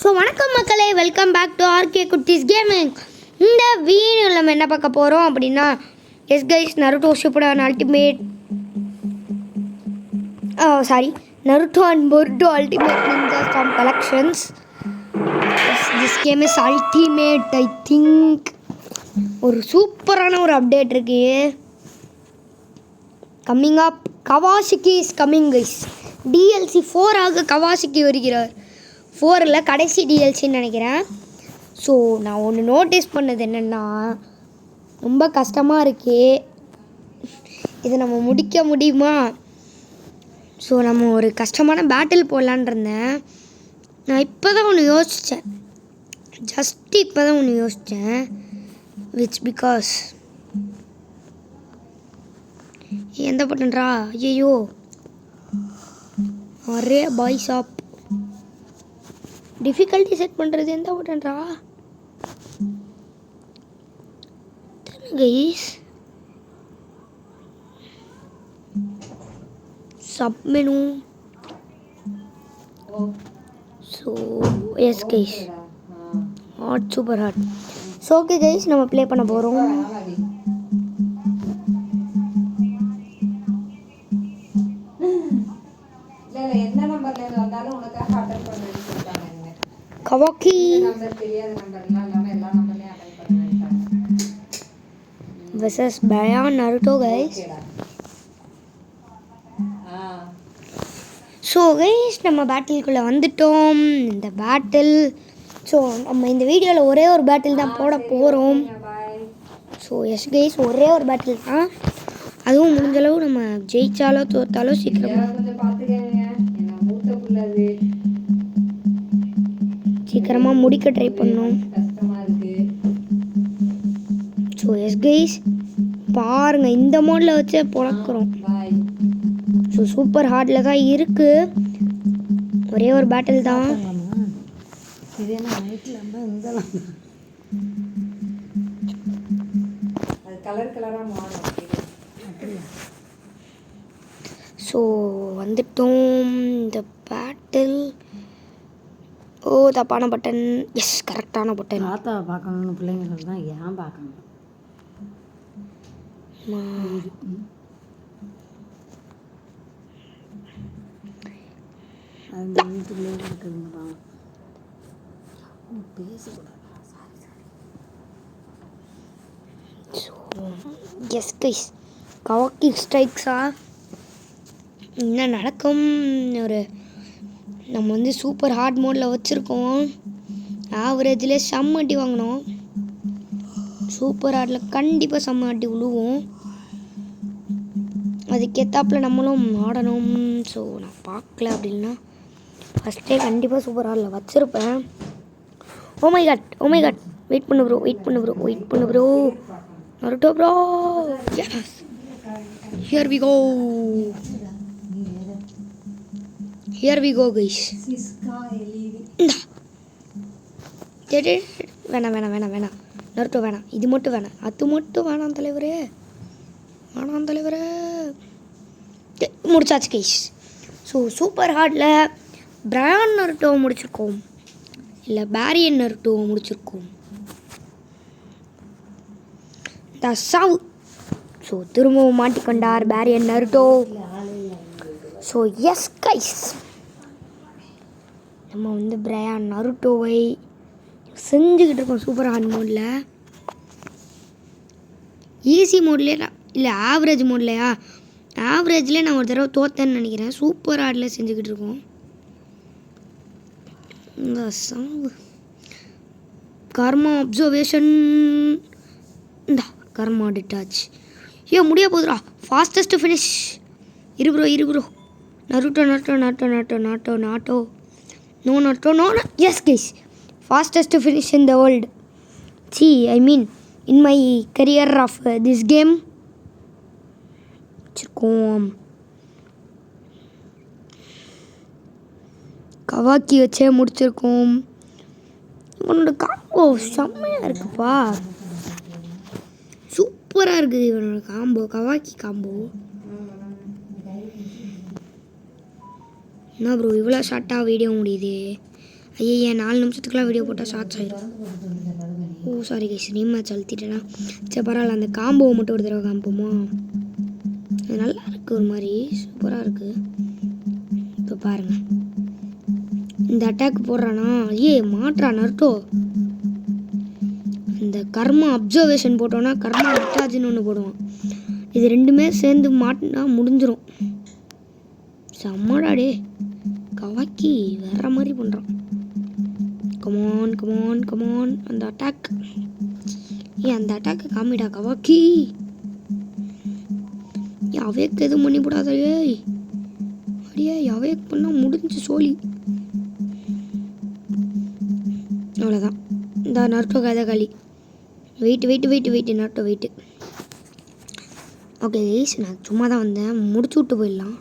So வணக்கம் மக்களே, welcome back to RK குட்டீஸ் கேமிங். இந்த வீடியோவில் நம்ம என்ன பார்க்க போகிறோம் அப்படின்னா, yes guys, Naruto Shippuden ultimate Naruto and Boruto ultimate ninja storm collections. This game is ultimate. I think ஒரு சூப்பரான ஒரு அப்டேட் இருக்கு coming up. Kawasaki is coming guys. DLC 4 Kawasaki வருகிறார். 4 கடைசி டிஎல்சின்னு நினைக்கிறேன். ஸோ நான் ஒன்று நோட்டீஸ் பண்ணது என்னென்னா, ரொம்ப கஷ்டமாக இருக்கே, இதை நம்ம முடிக்க முடியுமா? ஸோ நம்ம ஒரு கஷ்டமான பேட்டில் போடலான் இருந்தேன். நான் இப்போ தான் ஒன்று யோசித்தேன், ஜஸ்ட் இப்போ தான் ஒன்று யோசித்தேன். விச் பிகாஸ் எந்த பட்டன்றா, ஐயோ அரே பாய் ஷாப் டிஃபிகல்ட்டி செட் பண்ணுறது எந்த பட்டன்றா guys. Sub menu. So yes guys, hard super hard. So okay guys, நம்ம ப்ளே பண்ண போகிறோம். Kawaki versus Brian Naruto guys. So guys, நம்ம பேட்டிலுக்குள்ளே வந்துட்டோம். இந்த பேட்டில், ஸோ நம்ம இந்த வீடியோவில் ஒரே ஒரு பேட்டில் தான் போட போகிறோம். ஸோ எஸ் கைஸ், ஒரே ஒரு பேட்டில் தான், அதுவும் முடிஞ்சளவு நம்ம ஜெயிச்சாலோ தோத்தாலோ சீக்கிரமாக முடிக்க ட்ரை பண்ணோம். ஸோ எஸ் கைஸ், பாருங்கள், இந்த மோடில் வச்சே பொழக்கிறோம். ஸோ சூப்பர் ஹார்டில் தான் இருக்குது. ஒரே ஒரு பேட்டில் தான். ஸோ வந்துட்டோம் இந்த பேட்டில். ஓ, தப்பான பட்டன். எஸ், கரெக்டான பட்டன். தாத்தா பார்க்கணும்னு பிள்ளைங்களுக்கு தான் ஏன் பார்க்கணும். அந்த வீட்டுக்குள்ளே இருக்குதுங்க தான் பேசக்கூடாது. ஸோ எஸ் கைஸ், கவாக்கி ஸ்ட்ரைக்ஸா என்ன நடக்கும்? நம்ம வந்து சூப்பர் ஹார்ட் மோடில் வச்சுருக்கோம். ஆவரேஜில் செம்ம அடி வாங்கினோம். சூப்பர் ஹார்டில் கண்டிப்பாக செம்ம அடி விழுவோம். அதுக்கேற்றாப்புல நம்மளும் ஆடணும். ஸோ நான் பார்க்கல அப்படின்னா ஃபஸ்ட்டே கண்டிப்பாக சூப்பர் ஹார்டில் வச்சுருப்பேன். ஓமை காட் வெயிட் பண்ணு bro. Naruto bro, here we go guys. வேணாம் நருட்டோ வேணாம், இது மட்டும் வேணாம், அது மட்டும் வேணாம் தலைவரே. முடிச்சாச்சு கைஸ். ஸோ சூப்பர் ஹார்டில் பிரையான் நருட்டோவை முடிச்சிருக்கோம், இல்லை பேரியன் நருட்டோவை முடிச்சிருக்கோம். த சாவு. ஸோ திரும்பவும் மாட்டிக்கொண்டார் Baryon Naruto. So yes guys, நம்ம வந்து பிரையான் நருட்டோவை செஞ்சுக்கிட்டு இருக்கோம் சூப்பர் ஹார்ட் மோடில். ஈஸி மோட்லேயே இல்லை ஆவரேஜ் மோட்லையா? ஆவரேஜில் நான் ஒரு தடவை தோத்தேன்னு நினைக்கிறேன். சூப்பர் ஹார்டில் செஞ்சுக்கிட்டு இருக்கோம். இந்த சாவு கர்மா அப்சர்வேஷன். இந்த கர்மா டிட்டாச். முடிய போதுரா. Fastest finish. இரு ப்ரோ. நாட்டோ. No. Yes guys, fastest finish in the world. in my career of this game. வச்சுருக்கோம். கவாக்கி வச்சே முடிச்சிருக்கோம். இவனோட காம்போ செம்மையாக இருக்குப்பா, சூப்பராக இருக்குது இவனோட காம்போ, கவாக்கி காம்போ. என்ன ப்ரோ இவ்வளோ ஷார்ட்டாக வீடியோ முடியுது? ஐயா 4 நிமிஷத்துக்குலாம் வீடியோ போட்டால் ஷார்ட்ஸ் ஆயிடும். ஓ சாரி கைஸ், ரீமேட்ச் அழுத்திட்டேனா. சரி பரவாயில்ல, அந்த காம்போவை மட்டும் ஒரு தடவை காமிப்போமா? அது நல்லா இருக்குது, ஒரு மாதிரி சூப்பராக இருக்குது. இப்போ பாருங்கள், இந்த அட்டாக் போடுறானா, ஐயே மாட்டுறா நருட்டோ. இந்த கர்மா அப்சர்வேஷன் போட்டோன்னா கர்மா ரிச்சார்ஜ்னு ஒன்று போடுவான். இது ரெண்டுமே சேர்ந்து மாட்டினா முடிஞ்சிடும். செம்மடாடே, கவாக்கி வேற மாதிரி பண்ணுறான். கமான் கமான் கமான், அந்த அட்டாக். அந்த அட்டாக்கு காமிடா கவாக்கி. அவேக்கு எதுவும் பண்ணி போடாத. அடியே அவேக் பண்ணால் முடிஞ்சு சோழி. அவ்வளோதான், இந்த நருட்டோ கதை களி. Wait Naruto wait. Okay guys, நான் சும்மா தான் வந்தேன், முடிச்சு விட்டு போயிடலாம்.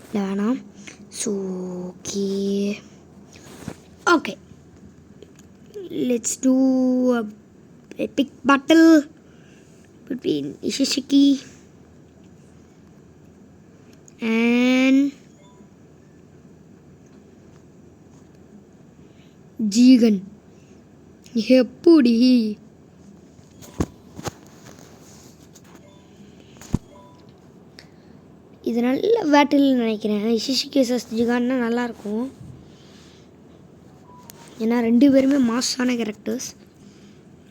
இல்லை வேணாம். So okay let's do a epic battle between Ishishiki and Jigen. எப்படி இது நல்ல பேட்டில் நினைக்கிறேன். இஷிஷிகி vs ஜிகான்னா நல்லாயிருக்கும். ஏன்னா 2 பேருமே மாஸான கேரக்டர்ஸ்.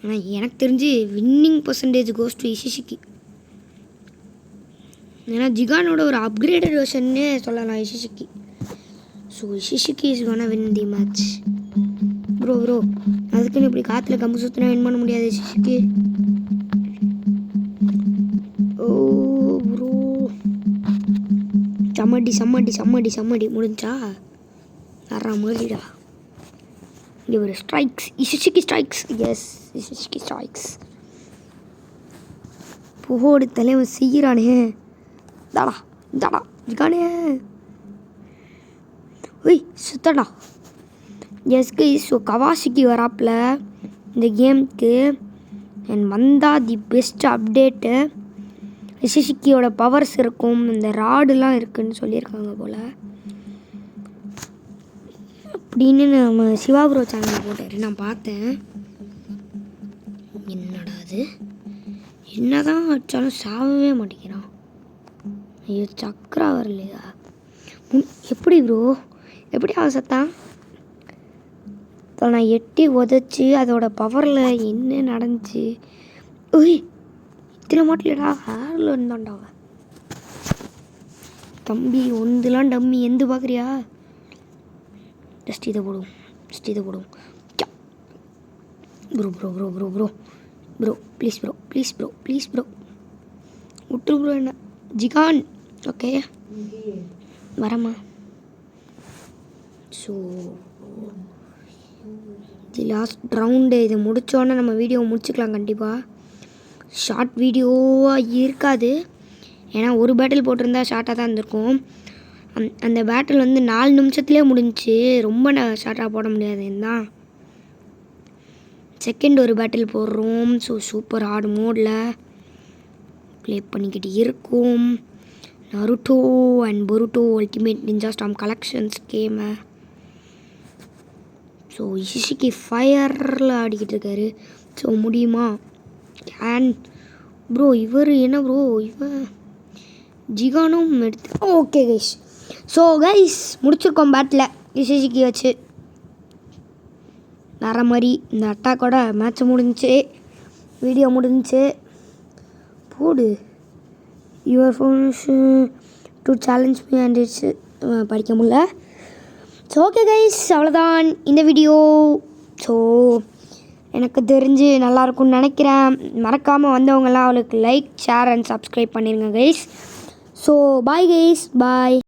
ஆனால் எனக்கு தெரிஞ்சு winning percentage goes to Isshiki. ஏன்னா ஜிகானோட ஒரு அப்கிரேடட் வெர்ஷன்னே சொல்லலாம் Isshiki. So Isshiki is gonna win the match. Bro அதுக்குன்னு இப்படி காற்றுல கம்பு சுற்றினா வின் பண்ண முடியாது இஷிஷிகி. ஓ ப்ரோ, சம்மடி முடிஞ்சா வர்ற மாதிரிடா. இங்கே ஒரு strikes, Isshiki strikes. Yes, Isshiki strikes. போடு தலைவன் செய்கிறானே. தாடா ஜிகானே. ஒய் சுத்தடா. எஸ் கைஸ், ஸோ கவாஷிக்கு வராப்பில் இந்த கேமுக்கு. அண்ட் வந்தால் தி பெஸ்ட் அப்டேட்டு. இஷிஷிக்கியோட பவர்ஸ் இருக்கும், இந்த ராடுலாம் இருக்குதுன்னு சொல்லியிருக்காங்க போல். அப்படின்னு நம்ம சிவா ப்ரோ சேனலில் போட்டார், நான் பார்த்தேன். என்னடா அது, என்ன தான் வச்சாலும் சாகவே மாட்டேங்கிறான். ஐயோ சக்கரா வரலையா? எப்படி ப்ரோ, எப்படி அவன் சத்தான்? இப்போ நான் எட்டி உதச்சி அதோட பவரில் என்ன நடந்துச்சு? ஓய் இதில் மாட்டலடா, ஹேரில் இருந்தான்டா அவன். தம்பி ஒன்றுலாம் டம்மி எந்த பார்க்குறியா? ஜஸ்ட் இதை போடுவோம். ப்ரோ ப்ளீஸ் ப்ரோ விட்டுரு ப்ரோ என்ன. ஜிகான் ஓகே வரமா. ஸோ தி லாஸ்ட் ரவுண்டு, இதை முடித்தோன்னே நம்ம வீடியோ முடிச்சுக்கலாம். கண்டிப்பாக ஷார்ட் வீடியோவாக இருக்காது, ஏன்னா ஒரு பேட்டில் போட்டிருந்தா ஷார்ட்டாக தான் இருந்திருக்கும். அந்த பேட்டில் வந்து 4 நிமிஷத்துலேயே முடிஞ்சிச்சு. ரொம்ப ஷார்ட்டாக போட முடியாதுன்னு தான் செகண்ட் ஒரு பேட்டில் போடுறோம். ஸோ சூப்பர் ஹார்ட் மோடில் ப்ளே பண்ணிக்கிட்டு இருக்கும். Naruto and Boruto ultimate ninja storm collections கேமை. ஸோ இஷிஷிகி ஃபயரில் ஆடிக்கிட்டு இருக்காரு. ஸோ முடியுமா? அண்ட் ப்ரோ இவர் என்ன ப்ரோ, இவன் ஜிகானும் எடுத்து. ஓகே கைஸ், ஸோ கைஸ் முடிச்சிருக்கோம் பேட்டில் இஷிஷிகி வச்சு. வேற மாதிரி இந்த அட்டாக்கோட மேட்ச் முடிஞ்சிச்சு, வீடியோ முடிஞ்சிச்சு. போடு your phone to challenge me and it's படிக்க முடியல. ஸோ ஓகே கைஸ், அவ்வளோதான் இந்த வீடியோ. ஸோ எனக்கு தெரிஞ்சு நல்லாயிருக்கும்னு நினைக்கிறேன். மறக்காமல் வந்தவங்கெல்லாம் அவளுக்கு லைக், ஷேர் அண்ட் சப்ஸ்கிரைப் பண்ணிடுங்க கைஸ். ஸோ பாய் கைஸ், பாய்.